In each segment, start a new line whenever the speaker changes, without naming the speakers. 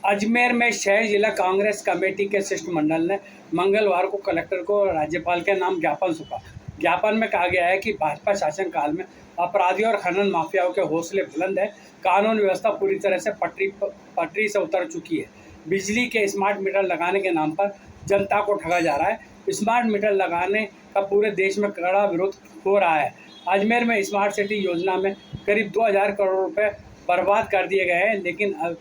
अजमेर में शहर जिला कांग्रेस कमेटी के शिष्टमंडल ने मंगलवार को कलेक्टर को राज्यपाल के नाम ज्ञापन सौंपा। ज्ञापन में कहा गया है कि भाजपा शासनकाल में अपराधियों और खनन माफियाओं के हौसले बुलंद है। कानून व्यवस्था पूरी तरह से पटरी से उतर चुकी है। बिजली के स्मार्ट मीटर लगाने के नाम पर जनता को ठगा जा रहा है। स्मार्ट मीटर लगाने का पूरे देश में कड़ा विरोध हो रहा है। अजमेर में स्मार्ट सिटी योजना में करीब 2000 करोड़ रुपए बर्बाद कर दिए गए हैं, लेकिन अब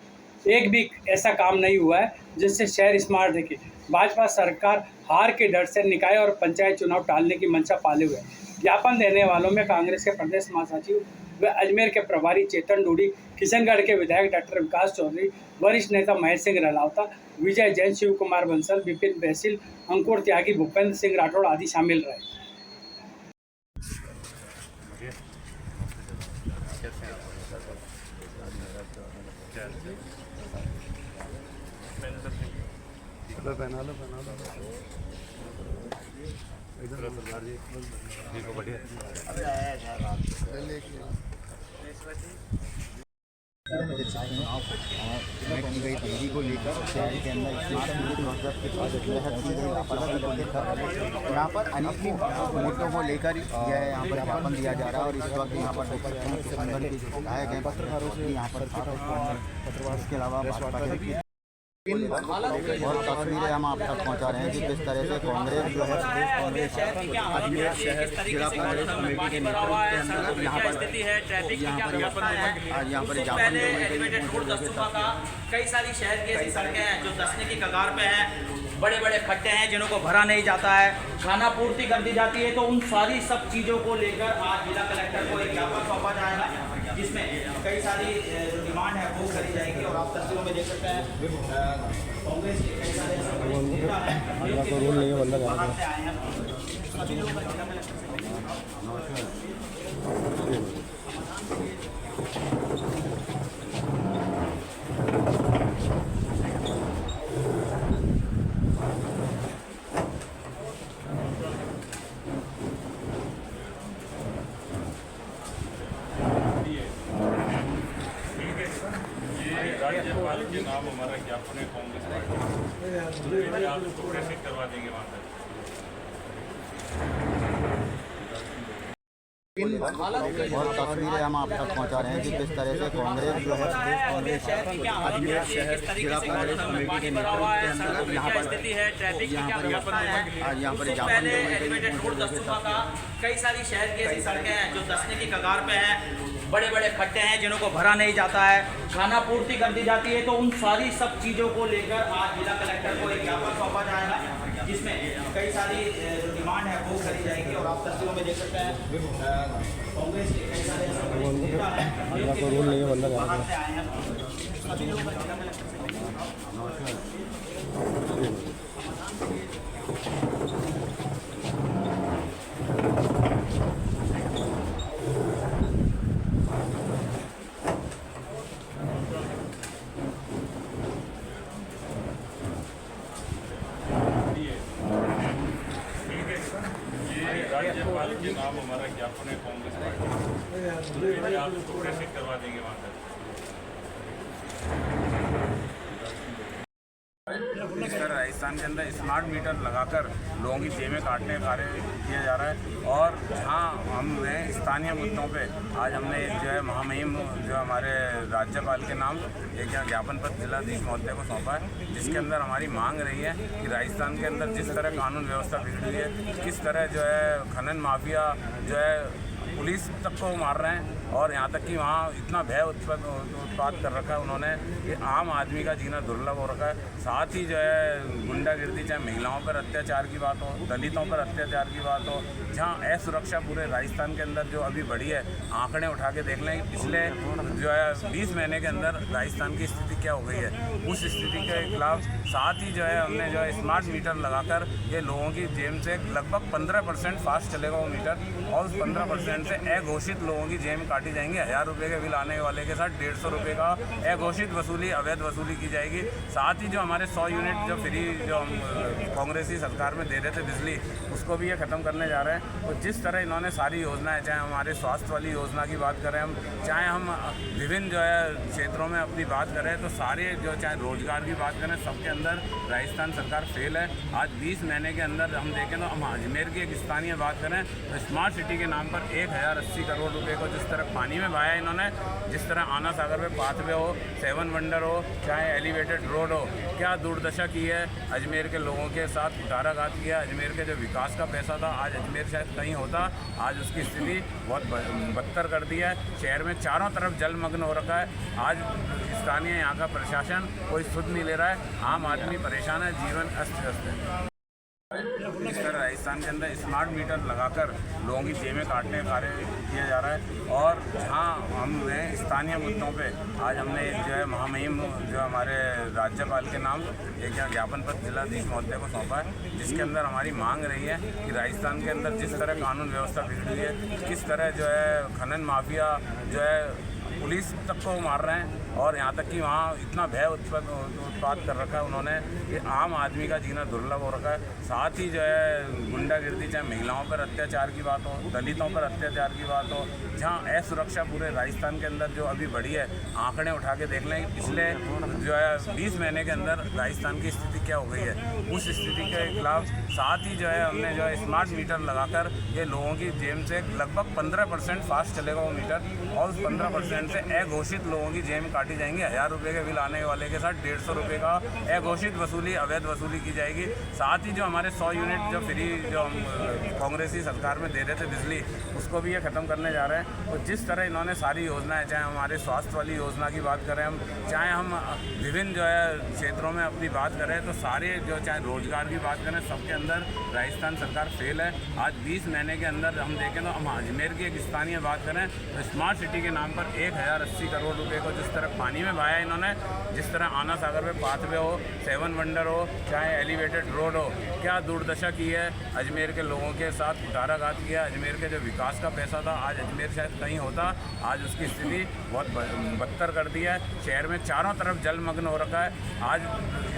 एक भी ऐसा काम नहीं हुआ है जिससे शहर स्मार्ट दिखे। भाजपा सरकार हार के डर से निकाय और पंचायत चुनाव टालने की मंशा पाले हुए है। ज्ञापन देने वालों में कांग्रेस के प्रदेश महासचिव व अजमेर के प्रभारी चेतन डूडी, किशनगढ़ के विधायक डॉक्टर विकास चौधरी, वरिष्ठ नेता महेश सिंह रलावता, विजय जैन, शिव कुमार बंसल, विपिन बहसील, अंकुर त्यागी, भूपेंद्र सिंह राठौड़ आदि शामिल रहे।
पहना लो बढ़िया।
में की गई तंगी को लेकर शहर के अंदर स्मार्ट मीटर कॉन्सेप्ट के तहत की गई लापरवाही को लेकर यहाँ पर अनेक मुद्दों को लेकर यह यहाँ पर ज्ञापन दिया जा रहा है। और इस वक्त यहाँ पर संगठन के जो विधायक हैं पत्रकारों से यहाँ पर इसके अलावा भाजपा के और तस्वीरें हम आप तक पहुँचा रहे हैं कि किस तरह से कांग्रेस जो है प्रदेश कांग्रेस अजमेर शहर जिला कांग्रेस कमेटी के नेतृत्व के अंदर यहाँ पर
कई सारी शहर की ऐसी सड़कें हैं जो धंसने की कगार पे हैं। बड़े बड़े खड्डे हैं जिन्हों को भरा नहीं जाता है, खाना पूर्ति कर दी जाती है। तो उन सारी सब चीज़ों को लेकर आज जिला कलेक्टर को एक ज्ञापन सौंपा जाएगा, जिसमें कई सारी जो डिमांड है वो करी जाएगी। और आप तस्वीरों में देख सकते हैं कांग्रेस के कई सारे बाहर से आए हैं।
राज्यपाल के नाम हमारा ज्ञापन है कांग्रेस पार्टी, आप उसको प्रेषित करवा देंगे वहाँ तक।
और तस्वीरें हम आप तक पहुँचा रहे हैं कि किस तरह से कांग्रेस जो है प्रदेश कांग्रेस अजमेर शहर जिला कांग्रेस कमेटी के नेतृत्व के अंदर यहाँ पर
कई सारी शहर की ऐसी सड़कें हैं जो धंसने की कगार पे हैं। बड़े बड़े खड्डे हैं जिन्हों को भरा नहीं जाता है, खाना पूर्ति कर दी जाती है। तो उन सारी सब चीज़ों को लेकर आज जिला कलेक्टर को एक ज्ञापन सौंपा जाएगा, जिसमें कई सारी जो डिमांड है वो करी जाएगी। और आप तस्वीरों में देख सकते हैं कांग्रेस के कई सारे बाहर से आए हैं।
राज्यपाल के नाम हमारा ज्ञापन है कांग्रेस पार्टी, आप उसको प्रेषित करवा देंगे वहाँ तक।
इस तरह राजस्थान के अंदर स्मार्ट मीटर लगाकर लोगों की जेबें काटने का कार्य किया जा रहा है। और जहाँ हमने स्थानीय मुद्दों पे आज हमने जो है महामहिम जो हमारे राज्यपाल के नाम एक ज्ञापन पत्र जिलाधीश महोदय को सौंपा है, जिसके अंदर हमारी मांग रही है कि राजस्थान के अंदर जिस तरह कानून व्यवस्था बिगड़ी है, किस तरह जो है खनन माफिया जो है पुलिस तक को मार रहे हैं और यहाँ तक कि वहाँ इतना भय उत्पाद कर रखा है उन्होंने कि आम आदमी का जीना दुर्लभ हो रखा है। साथ ही जो है गुंडागिर्दी, चाहे महिलाओं पर अत्याचार की बात हो, दलितों पर अत्याचार की बात हो, जहाँ असुरक्षा पूरे राजस्थान के अंदर जो अभी बढ़ी है, आंकड़े उठा के देख लें पिछले जो है 20 महीने के अंदर राजस्थान की स्थिति क्या हो गई है। उस स्थिति के खिलाफ साथ ही जो है हमने जो है स्मार्ट मीटर लगाकर ये लोगों की जेब से लगभग 15% फास्ट चलेगा वो मीटर, और उस 15% से अघोषित लोगों की जेब काट काटी जाएंगी। 1000 रुपये के बिल आने वाले के साथ 150 रुपये का अघोषित वसूली, अवैध वसूली की जाएगी। साथ ही जो हमारे 100 यूनिट जो फ्री जो हम कांग्रेसी सरकार में दे रहे थे बिजली, उसको भी ये ख़त्म करने जा रहे हैं। तो जिस तरह इन्होंने सारी योजनाएं, चाहे हमारे स्वास्थ्य वाली योजना की बात करें हम, चाहे हम विभिन्न जो है क्षेत्रों में अपनी बात करें, तो सारे जो चाहे रोजगार की बात करें, सबके अंदर राजस्थान सरकार फेल है। आज 20 महीने के अंदर हम देखें तो हम अजमेर की एक स्थानीय बात करें तो स्मार्ट सिटी के नाम पर 1080 करोड़ रुपए को जिस तरह पानी में बहाया इन्होंने, जिस तरह आना सागर में पाथवे हो, 7 वंडर हो, चाहे एलिवेटेड रोड हो, क्या दुर्दशा की है अजमेर के लोगों के साथ, कुठाराघात किया। अजमेर के जो विकास का पैसा था, आज अजमेर शायद कहीं होता, आज उसकी स्थिति बहुत बदतर कर दी है। शहर में चारों तरफ जलमग्न हो रखा है। आज स्थानीय यहाँ का प्रशासन कोई सुध नहीं ले रहा है, आम आदमी परेशान है, जीवन अस्त व्यस्त है। इस तरह राजस्थान के अंदर स्मार्ट मीटर लगाकर लोगों की जेबें काटने का कार्य किया जा रहा है। और जहां हमने स्थानीय मुद्दों पे आज हमने एक जो है महामहिम जो हमारे राज्यपाल के नाम एक ज्ञापन पत्र जिलाधीश महोदय को सौंपा है, जिसके अंदर हमारी मांग रही है कि राजस्थान के अंदर जिस तरह कानून व्यवस्था बिगड़ी है, किस तरह जो है खनन माफिया जो है पुलिस तक को मार रहे हैं, और यहाँ तक कि वहाँ इतना भय उत्पाद कर रखा है उन्होंने कि आम आदमी का जीना दुर्लभ हो रखा है। साथ ही जो है गुंडागिर्दी, चाहे महिलाओं पर अत्याचार की बात हो, दलितों पर अत्याचार की बात हो, जहाँ असुरक्षा पूरे राजस्थान के अंदर जो अभी बढ़ी है, आंकड़े उठा के देख लें पिछले जो है 20 महीने के अंदर राजस्थान की स्थिति क्या हो गई है। उस स्थिति के खिलाफ साथ ही जो है हमने जो है स्मार्ट मीटर लगाकर ये लोगों की जेब से लगभग 15% फास्ट चलेगा वो मीटर, और उस 15% से अघोषित लोगों की जेब काटी जाएंगी। 1000 रुपये के बिल आने वाले के साथ 150 रुपये का अघोषित वसूली, अवैध वसूली की जाएगी। साथ ही जो हमारे 100 यूनिट जो फ्री जो हम कांग्रेसी सरकार में दे रहे थे बिजली, उसको भी ये ख़त्म करने जा रहे हैं। तो जिस तरह इन्होंने सारी योजनाएं, चाहे हमारे स्वास्थ्य वाली योजना की बात करें हम, चाहे हम विभिन्न जो है क्षेत्रों में अपनी बात करें, तो सारे जो चाहे रोजगार की बात करें, सबके अंदर राजस्थान सरकार फेल है। आज 20 महीने के अंदर हम देखें तो हम अजमेर की एक स्थानीय बात करें तो स्मार्ट सिटी के नाम पर 1080 करोड़ रुपए को जिस तरह पानी में बहाया इन्होंने, जिस तरह आना सागर में पाथवे हो, 7 वंडर हो, चाहे एलिवेटेड रोड हो, क्या दुर्दशा की है अजमेर के लोगों के साथ, कुठाराघात किया। अजमेर के जो विकास का पैसा था, आज अजमेर शायद कहीं होता, आज उसकी स्थिति बहुत बदतर कर दी है। शहर में चारों तरफ जलमग्न हो रखा है। आज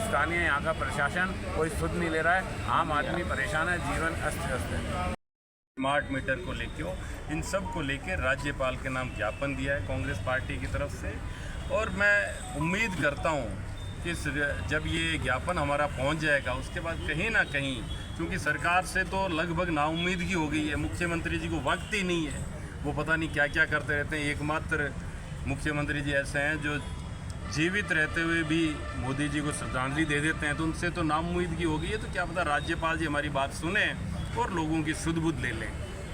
स्थानीय यहाँ का प्रशासन कोई सुध नहीं ले रहा है, आम आदमी परेशान है, जीवन अस्त व्यस्त है।
स्मार्ट मीटर को लेके इन सब को लेके राज्यपाल के नाम ज्ञापन दिया है कांग्रेस पार्टी की तरफ से, और मैं उम्मीद करता हूँ कि जब ये ज्ञापन हमारा पहुँच जाएगा, उसके बाद कहीं ना कहीं, क्योंकि सरकार से तो लगभग नाउम्मीदगी हो गई है, मुख्यमंत्री जी को वक्त ही नहीं है, वो पता नहीं क्या क्या करते रहते हैं। एकमात्र मुख्यमंत्री जी ऐसे हैं जो जीवित रहते हुए भी मोदी जी को श्रद्धांजलि दे देते हैं, तो उनसे तो नाउम्मीदगी हो गई है। तो क्या पता राज्यपाल जी हमारी बात सुने और लोगों की सुध बुध ले लें।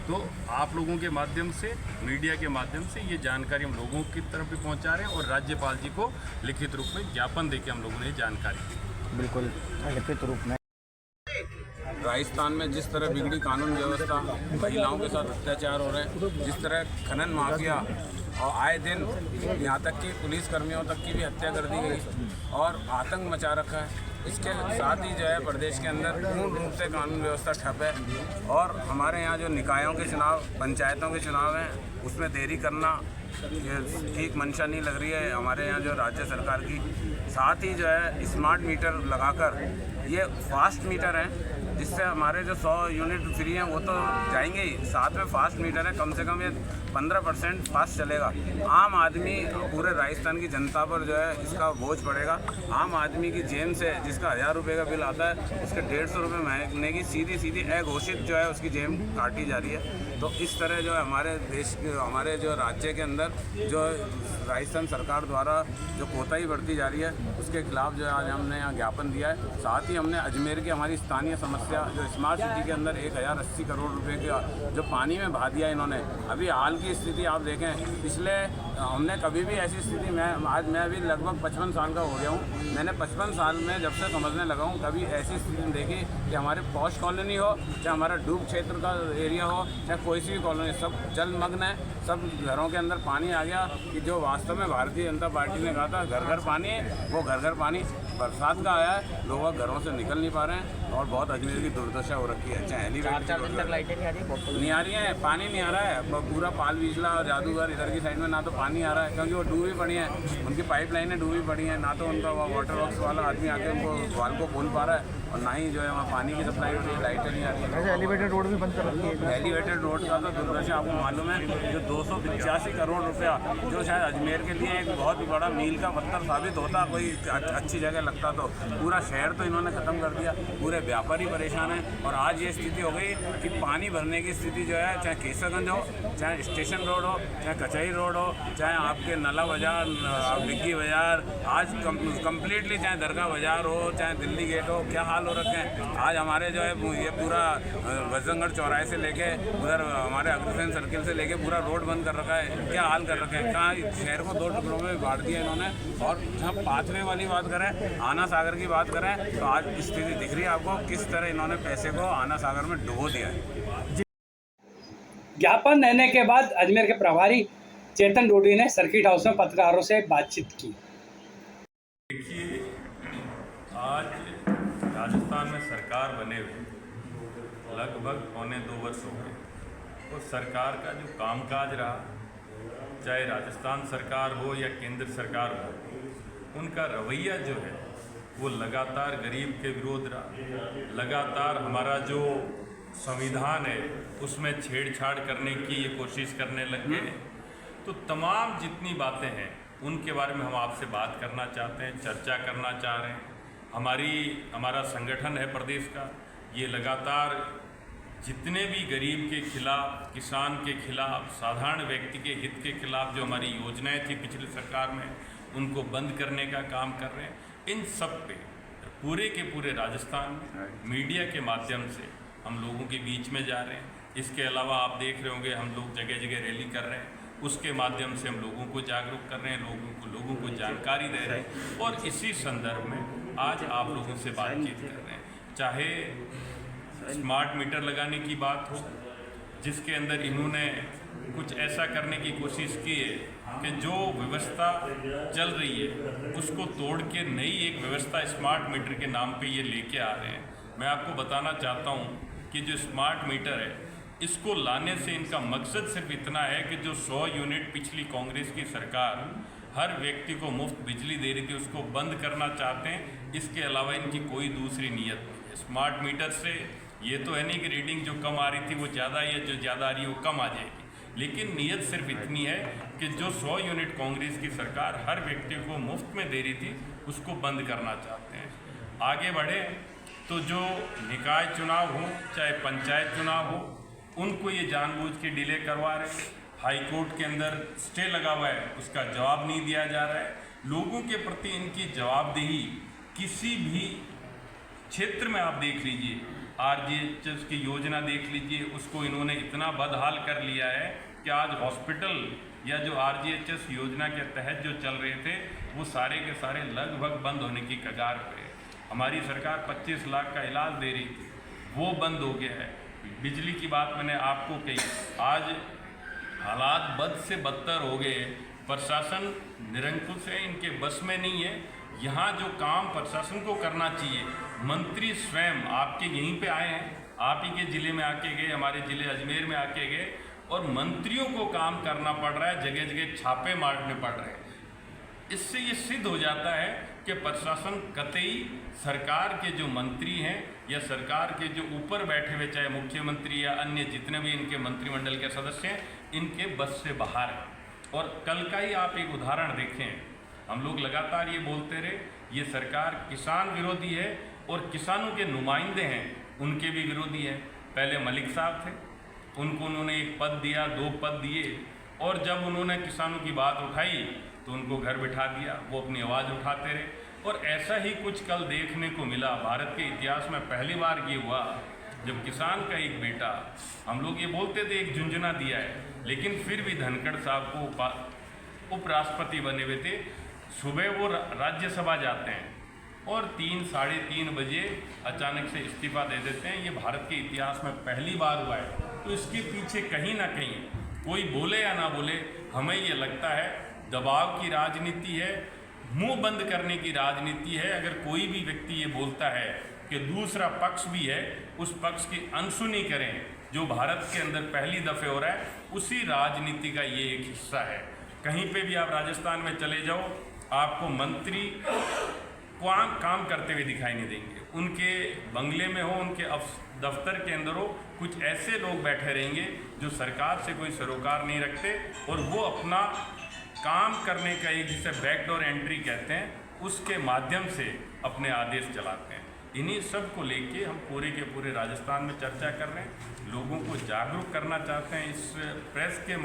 तो आप लोगों के माध्यम से, मीडिया के माध्यम से ये जानकारी हम लोगों की तरफ भी पहुंचा रहे हैं, और राज्यपाल जी को लिखित रूप में ज्ञापन देके हम लोगों ने जानकारी दी।
बिल्कुल लिखित रूप में।
राजस्थान में जिस तरह बिगड़ी कानून व्यवस्था, महिलाओं के साथ अत्याचार हो रहे हैं, जिस तरह खनन माफिया और आए दिन यहाँ तक कि पुलिस कर्मियों तक की भी हत्या कर दी गई और आतंक मचा रखा है। इसके साथ ही जो है प्रदेश के अंदर पूर्ण रूप से कानून व्यवस्था ठप है, और हमारे यहाँ जो निकायों के चुनाव, पंचायतों के चुनाव हैं, उसमें देरी करना ये ठीक मंशा नहीं लग रही है हमारे यहाँ जो राज्य सरकार की। साथ ही जो है स्मार्ट मीटर लगाकर, ये फास्ट मीटर हैं जिससे हमारे जो 100 यूनिट फ्री हैं वो तो जाएंगे ही, साथ में फास्ट मीटर है, कम से कम ये 15% फास्ट चलेगा। आम आदमी, पूरे राजस्थान की जनता पर जो है इसका बोझ पड़ेगा। आम आदमी की जेब से जिसका 1000 रुपये का बिल आता है, उसके 150 रुपये महीने की सीधी अघोषित जो है उसकी जेब काटी जा रही है। तो इस तरह जो है हमारे देश के, हमारे जो राज्य के अंदर जो राजस्थान सरकार द्वारा जो कोताही बरती जा रही है, उसके खिलाफ जो है आज हमने यहाँ ज्ञापन दिया है। साथ ही हमने अजमेर की हमारी स्थानीय समस्या जो स्मार्ट सिटी के अंदर 1080 करोड़ रुपए का जो पानी में बहा दिया इन्होंने, अभी हाल की स्थिति आप देखें, पिछले हमने कभी भी ऐसी स्थिति में, आज मैं अभी लगभग 55 साल का हो गया हूँ, मैंने 55 साल में जब से समझने लगा हूँ कभी ऐसी स्थिति देखी कि हमारे पॉश कॉलोनी हो, चाहे हमारा डूब क्षेत्र का एरिया हो, चाहे कोई सी भी कॉलोनी, सब जलमग्न है, सब घरों के अंदर पानी आ गया। कि जो वास्तव में भारतीय जनता पार्टी ने कहा था घर घर पानी, वो घर घर पानी बरसात का आया है, लोग घरों से निकल नहीं पा रहे हैं और बहुत अजमेर की दुर्दशा हो रखी है। चाहे एलिवेटेड
4 दिन तक लाइटें नहीं आ रही,
नहीं आ रही है, पानी नहीं आ रहा है, पूरा पाल बिजला और जादूगर इधर की साइड में ना तो पानी आ रहा है क्योंकि वो डूबी पड़ी हैं, उनकी पाइपलाइनें डूबी पड़ी हैं, ना तो उनका वाटर वर्क्स वाला आदमी आके उनको वाल को खोल पा रहा है और ना ही जो है वहाँ पानी की सप्लाई हो रही है, लाइटें नहीं आ रही है।
एलिवेटेड रोड भी बंद कर रखी है।
एलिवेटेड रोड का तो दुर्दशा आपको मालूम है, जो 285 करोड़ रुपया जो शायद अजमेर के लिए एक बहुत ही बड़ा मील का पत्थर साबित होता, कोई अच्छी जगह लगता, तो पूरा शहर तो इन्होंने ख़त्म कर दिया, पूरे व्यापारी परेशान हैं। और आज ये स्थिति हो गई कि पानी भरने की स्थिति जो है, चाहे केसरगंज हो, चाहे स्टेशन रोड हो, चाहे कचहरी रोड हो, चाहे आपके नला बाजार, डिग्गी बाजार, आज कम्प्लीटली चाहे दरगाह बाजार हो, चाहे दिल्ली गेट हो, क्या हाल हो रखे हैं। आज हमारे जो है ये पूरा बजरंगगढ़ चौराहे से लेके उधर हमारे अग्रसेन सर्किल से लेके पूरा रोड बंद कर रखा है, क्या हाल कर रखे हैं। कहाँ शहर को 2 टुकड़ों में बांट दिया इन्होंने। और जहाँ पाथवे वाली बात करें, आना सागर की बात करें, तो आज स्थिति दिख रही है आपको किस तरह इन्होंने पैसे को आना सागर में डुबो दिया है।
ज्ञापन देने के बाद अजमेर के प्रभारी चेतन डोडी ने सर्किट हाउस में पत्रकारों से बातचीत की।
देखिए, आज राजस्थान में सरकार बने हुए लगभग 1.25 वर्ष हो गए, तो सरकार का जो कामकाज रहा, चाहे राजस्थान सरकार हो या केंद्र सरकार हो, उनका रवैया जो है वो लगातार गरीब के विरोध रहा। लगातार हमारा जो संविधान है उसमें छेड़छाड़ करने की ये कोशिश करने लग गए। तो तमाम जितनी बातें हैं उनके बारे में हम आपसे बात करना चाहते हैं, चर्चा करना चाह रहे हैं। हमारा संगठन है प्रदेश का, ये लगातार जितने भी गरीब के खिलाफ, किसान के खिलाफ, साधारण व्यक्ति के हित के खिलाफ जो हमारी योजनाएं थी पिछली सरकार में, उनको बंद करने का काम कर रहे हैं। इन सब पे पूरे के पूरे राजस्थान में मीडिया के माध्यम से हम लोगों के बीच में जा रहे हैं। इसके अलावा आप देख रहे होंगे हम लोग जगह जगह रैली कर रहे हैं, उसके माध्यम से हम लोगों को जागरूक कर रहे हैं, लोगों को जानकारी दे रहे हैं और इसी संदर्भ में आज आप लोगों से बातचीत कर रहे हैं। चाहे स्मार्ट मीटर लगाने की बात हो, जिसके अंदर इन्होंने कुछ ऐसा करने की कोशिश की है कि जो व्यवस्था चल रही है उसको तोड़ के नई एक व्यवस्था स्मार्ट मीटर के नाम पे ये लेके आ रहे हैं। मैं आपको बताना चाहता हूँ कि जो स्मार्ट मीटर है इसको लाने से इनका मकसद सिर्फ इतना है कि जो 100 यूनिट पिछली कांग्रेस की सरकार हर व्यक्ति को मुफ्त बिजली दे रही थी उसको बंद करना चाहते हैं। इसके अलावा इनकी कोई दूसरी नीयत नहीं है। स्मार्ट मीटर से ये तो है नहीं कि रीडिंग जो कम आ रही थी वो ज़्यादा या जो ज़्यादा आ रही है वो कम आ जाएगी, लेकिन नीयत सिर्फ इतनी है कि जो 100 यूनिट कांग्रेस की सरकार हर व्यक्ति को मुफ्त में दे रही थी उसको बंद करना चाहते हैं। आगे बढ़े तो जो निकाय चुनाव हो चाहे पंचायत चुनाव हो उनको ये जानबूझ के डिले करवा रहे हैं। हाई कोर्ट के अंदर स्टे लगा हुआ है, उसका जवाब नहीं दिया जा रहा है। लोगों के प्रति इनकी जवाबदेही किसी भी क्षेत्र में आप देख लीजिए, आरजीएचएस की योजना देख लीजिए, उसको इन्होंने इतना बदहाल कर लिया है कि आज हॉस्पिटल या जो आरजीएचएस योजना के तहत जो चल रहे थे वो सारे के सारे लगभग बंद होने की कगार पे है। हमारी सरकार 25 लाख का इलाज दे रही थी, वो बंद हो गया है। बिजली की बात मैंने आपको कही, आज हालात बद से बदतर हो गए। प्रशासन निरंकुश है, इनके बस में नहीं है। यहाँ जो काम प्रशासन को करना चाहिए, मंत्री स्वयं आपके यहीं पे आए हैं, आप ही के ज़िले में आके गए, हमारे ज़िले अजमेर में आके गए, और मंत्रियों को काम करना पड़ रहा है, जगह जगह छापे मारने पड़ रहे हैं। इससे ये सिद्ध हो जाता है कि प्रशासन कतई सरकार के जो मंत्री हैं या सरकार के जो ऊपर बैठे हुए चाहे मुख्यमंत्री या अन्य जितने भी इनके मंत्रिमंडल के सदस्य हैं, इनके बस से बाहर है। और कल का ही आप एक उदाहरण देखें, हम लोग लगातार ये बोलते रहे ये सरकार किसान विरोधी है और किसानों के नुमाइंदे हैं उनके भी विरोधी है। पहले मलिक साहब थे, उनको उन्होंने 1 पद दिया, 2 पद दिए, और जब उन्होंने किसानों की बात उठाई तो उनको घर बिठा दिया, वो अपनी आवाज़ उठाते रहे। और ऐसा ही कुछ कल देखने को मिला। भारत के इतिहास में पहली बार ये हुआ जब किसान का एक बेटा, हम लोग ये बोलते थे एक झुंझुना दिया है, लेकिन फिर भी धनखड़ साहब को उपराष्ट्रपति बने हुए थे, सुबह वो राज्यसभा जाते हैं और 3 साढ़े 3 बजे अचानक से इस्तीफा दे देते हैं। ये भारत के इतिहास में पहली बार हुआ है। तो इसके पीछे कहीं ना कहीं कोई बोले या ना बोले, हमें ये लगता है दबाव की राजनीति है, मुंह बंद करने की राजनीति है। अगर कोई भी व्यक्ति ये बोलता है कि दूसरा पक्ष भी है, उस पक्ष की अनसुनी करें, जो भारत के अंदर पहली दफ़े हो रहा है, उसी राजनीति का ये एक हिस्सा है। कहीं पे भी आप राजस्थान में चले जाओ, आपको मंत्री काम करते हुए दिखाई नहीं देंगे। उनके बंगले में हो, उनके दफ्तर के अंदर हो, कुछ ऐसे लोग बैठे रहेंगे जो सरकार से कोई सरोकार नहीं रखते और वो अपना काम करने का एक जिसे बैकडोर एंट्री कहते हैं, उसके माध्यम से अपने आदेश चलाते हैं। इन्हीं सब को लेके हम पूरे के पूरे राजस्थान में चर्चा कर रहे हैं, लोगों को जागरूक करना चाहते हैं। इस प्रेस के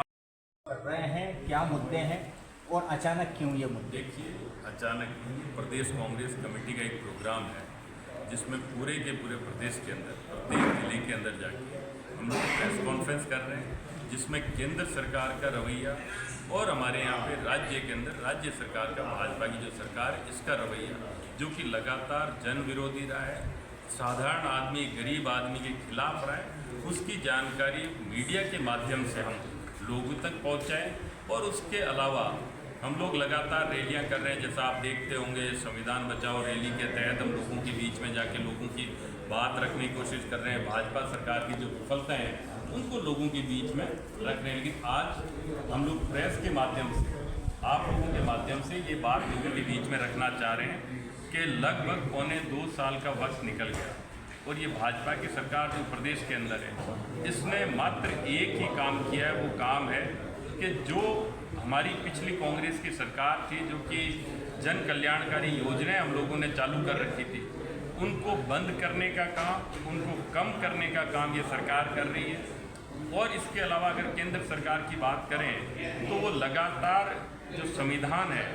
कर रहे हैं, क्या मुद्दे हैं और अचानक क्यों ये मुद्दे?
देखिए, अचानक प्रदेश कांग्रेस कमेटी का एक प्रोग्राम है जिसमें पूरे के पूरे प्रदेश के अंदर, प्रत्येक जिले के अंदर जाके हम लोग प्रेस कॉन्फ्रेंस कर रहे हैं, जिसमें केंद्र सरकार का रवैया और हमारे यहाँ पे राज्य के अंदर राज्य सरकार का, भाजपा की जो सरकार है, इसका रवैया जो कि लगातार जन विरोधी रहा है, साधारण आदमी, गरीब आदमी के खिलाफ रहा है, उसकी जानकारी मीडिया के माध्यम से हम लोगों तक पहुँचाएँ। और उसके अलावा हम लोग लगातार रैलियां कर रहे हैं, जैसा आप देखते होंगे संविधान बचाओ रैली के तहत हम लोगों के बीच में जाके लोगों की बात रखने की कोशिश कर रहे हैं। भाजपा सरकार की जो विफलताएं हैं उनको लोगों के बीच में रख रहे हैं। लेकिन आज हम लोग प्रेस के माध्यम से, आप लोगों के माध्यम से ये बात लोगों के बीच में रखना चाह रहे हैं कि लगभग 2.25 साल का वक्त निकल गया और ये भाजपा की सरकार जो प्रदेश के अंदर है, इसने मात्र एक ही काम किया है। वो काम है कि जो हमारी पिछली कांग्रेस की सरकार थी, जो कि जन कल्याणकारी योजनाएं हम लोगों ने चालू कर रखी थी, उनको बंद करने का काम, उनको कम करने का काम ये सरकार कर रही है। और इसके अलावा अगर केंद्र सरकार की बात करें तो वो लगातार जो संविधान है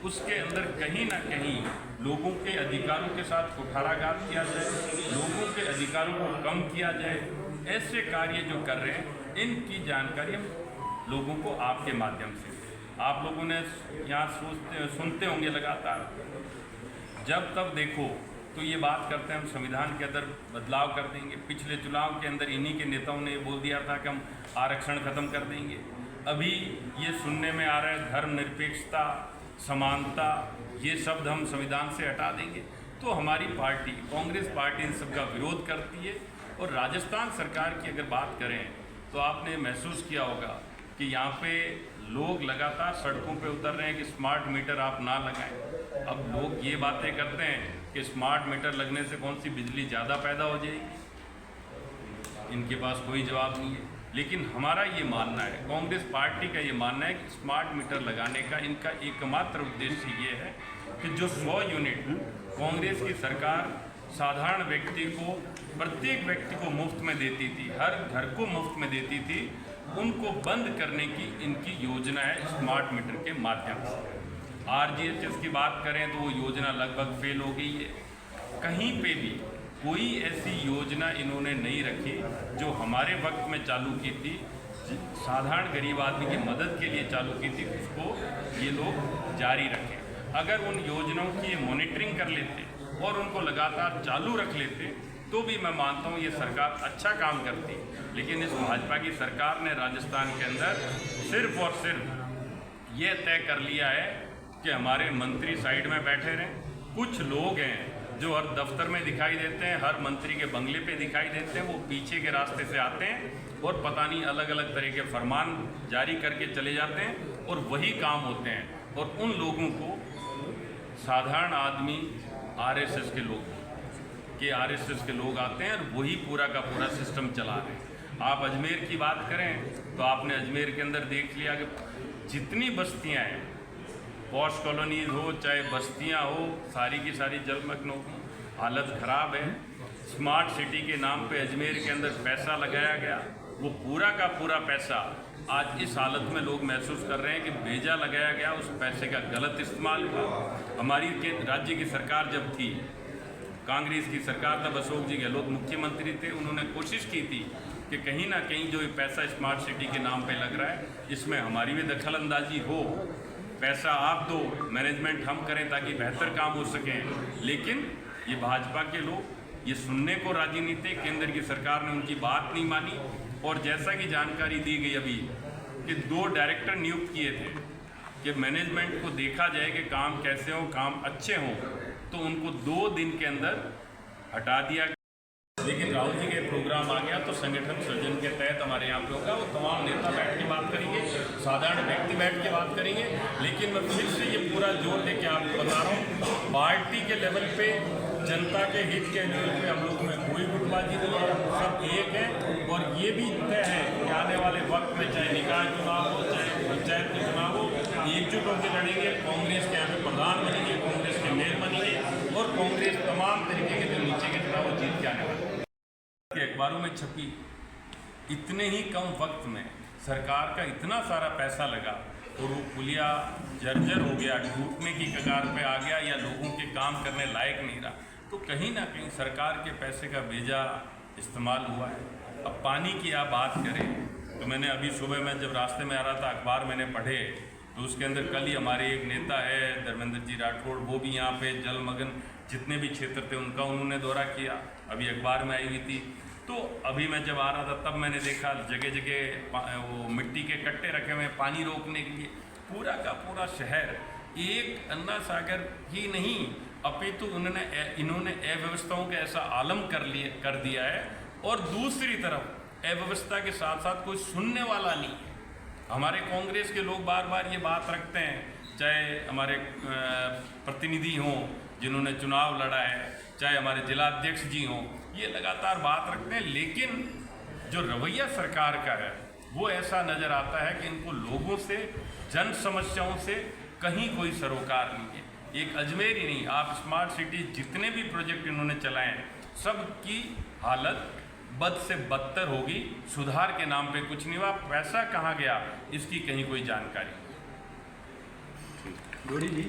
उसके अंदर कहीं ना कहीं लोगों के अधिकारों के साथ कुठाराघात किया जाए, लोगों के अधिकारों को कम किया जाए, ऐसे कार्य जो कर रहे हैं, इनकी जानकारी हम लोगों को आपके माध्यम से, आप लोगों ने यहाँ सुनते होंगे लगातार, जब तब देखो तो ये बात करते हैं हम संविधान के अंदर बदलाव कर देंगे। पिछले चुनाव के अंदर इन्हीं के नेताओं ने बोल दिया था कि हम आरक्षण ख़त्म कर देंगे। अभी ये सुनने में आ रहा है धर्मनिरपेक्षता, समानता, ये शब्द हम संविधान से हटा देंगे। तो हमारी पार्टी कांग्रेस पार्टी इन सब का विरोध करती है। और राजस्थान सरकार की अगर बात करें तो आपने महसूस किया होगा कि यहाँ पे लोग लगातार सड़कों पे उतर रहे हैं कि स्मार्ट मीटर आप ना लगाएं। अब लोग ये बातें करते हैं कि स्मार्ट मीटर लगने से कौन सी बिजली ज़्यादा पैदा हो जाएगी, इनके पास कोई जवाब नहीं है। लेकिन हमारा ये मानना है, कांग्रेस पार्टी का ये मानना है कि स्मार्ट मीटर लगाने का इनका एकमात्र उद्देश्य ये है कि जो 100 यूनिट कांग्रेस की सरकार साधारण व्यक्ति को, प्रत्येक व्यक्ति को मुफ्त में देती थी, हर घर को मुफ्त में देती थी, उनको बंद करने की इनकी योजना है स्मार्ट मीटर के माध्यम से। RGHS की बात करें तो वो योजना लगभग फेल हो गई है। कहीं पे भी कोई ऐसी योजना इन्होंने नहीं रखी जो हमारे वक्त में चालू की थी, साधारण गरीब आदमी की मदद के लिए चालू की थी, उसको ये लोग जारी रखें। अगर उन योजनाओं की मॉनिटरिंग कर लेते और उनको लगातार चालू रख लेते तो भी मैं मानता हूँ ये सरकार अच्छा काम करती। लेकिन इस भाजपा की सरकार ने राजस्थान के अंदर सिर्फ और सिर्फ ये तय कर लिया है कि हमारे मंत्री साइड में बैठे रहें। कुछ लोग हैं जो हर दफ्तर में दिखाई देते हैं, हर मंत्री के बंगले पे दिखाई देते हैं, वो पीछे के रास्ते से आते हैं और पता नहीं अलग अलग तरह के फरमान जारी करके चले जाते हैं और वही काम होते हैं। और उन लोगों को साधारण आदमी RSS के लोग आते हैं और वही पूरा का पूरा सिस्टम चला रहे हैं। आप अजमेर की बात करें तो आपने अजमेर के अंदर देख लिया कि जितनी बस्तियां हैं, पॉश कॉलोनीज हो चाहे बस्तियां हो, सारी की सारी जलमग्न हो, हालत ख़राब है। स्मार्ट सिटी के नाम पे अजमेर के अंदर पैसा लगाया गया, वो पूरा का पूरा पैसा आज इस हालत में लोग महसूस कर रहे हैं कि भेजा लगाया गया, उस पैसे का गलत इस्तेमाल हुआ। हमारी राज्य की सरकार जब थी, कांग्रेस की सरकार, तब अशोक जी गहलोत मुख्यमंत्री थे, उन्होंने कोशिश की थी कि कहीं ना कहीं जो पैसा स्मार्ट सिटी के नाम पे लग रहा है इसमें हमारी भी दखल अंदाजी हो। पैसा आप दो, मैनेजमेंट हम करें ताकि बेहतर काम हो सके। लेकिन ये भाजपा के लोग ये सुनने को राजी नहीं थे, केंद्र की सरकार ने उनकी बात नहीं मानी। और जैसा कि जानकारी दी गई अभी कि 2 डायरेक्टर नियुक्त किए थे कि मैनेजमेंट को देखा जाए कि काम कैसे हो, काम अच्छे हों, तो उनको 2 दिन के अंदर हटा दिया। लेकिन राहुल जी का प्रोग्राम आ गया तो संगठन सृजन के तहत हमारे यहाँ पे होगा, वो तमाम नेता बैठ के बात करेंगे, साधारण व्यक्ति बैठ के बात करेंगे। लेकिन मैं फिर से ये पूरा जोर दे के आपको बता रहा हूँ, पार्टी के लेवल पे जनता के हित के लेवल पे हम लोग में कोई गुटबाजी नहीं है, सब एक है। और ये भी तय है कि आने वाले वक्त में चाहे निकाय चुनाव हो, चाहे पंचायत के चुनाव हो, एकजुट होकर लड़ेंगे। कांग्रेस के यहाँ पे प्रधान बनेंगे, कांग्रेस के मेयर बनेंगे और कांग्रेस तमाम तरीके के जो नीचे के चुनाव जीत के आने वाले। अखबारों में छपी इतने ही कम वक्त में सरकार का इतना सारा पैसा लगा और वो पुलिया जर्जर हो गया, टूटने की कगार पे आ गया या लोगों के काम करने लायक नहीं रहा, तो कहीं ना कहीं सरकार के पैसे का बेजा इस्तेमाल हुआ है। अब पानी की आप बात करें तो मैंने अभी सुबह में जब रास्ते में आ रहा था अखबार मैंने पढ़े तो उसके अंदर कल ही हमारे एक नेता है धर्मेंद्र जी राठौड़, वो भी यहाँ पे जलमग्न जितने भी क्षेत्र थे उनका उन्होंने दौरा किया, अभी अखबार में आई हुई थी। तो अभी मैं जब आ रहा था तब मैंने देखा जगह जगह वो मिट्टी के कट्टे रखे हुए पानी रोकने के लिए। पूरा का पूरा शहर एक अन्ना सागर ही नहीं अपितु इन्होंने अव्यवस्थाओं का ऐसा आलम कर दिया है। और दूसरी तरफ अव्यवस्था के साथ साथ कोई सुनने वाला नहीं है। हमारे कांग्रेस के लोग बार बार ये बात रखते हैं, चाहे हमारे प्रतिनिधि हों जिन्होंने चुनाव लड़ा है, चाहे हमारे जिला अध्यक्ष जी हों, ये लगातार बात रखते हैं। लेकिन जो रवैया सरकार का है वो ऐसा नज़र आता है कि इनको लोगों से, जन समस्याओं से कहीं कोई सरोकार नहीं है। एक अजमेर ही नहीं, आप स्मार्ट सिटी जितने भी प्रोजेक्ट इन्होंने चलाए हैं सब की हालत बद से बदतर होगी। सुधार के नाम पे कुछ नहीं हुआ, पैसा कहाँ गया इसकी कहीं कोई जानकारी नहीं।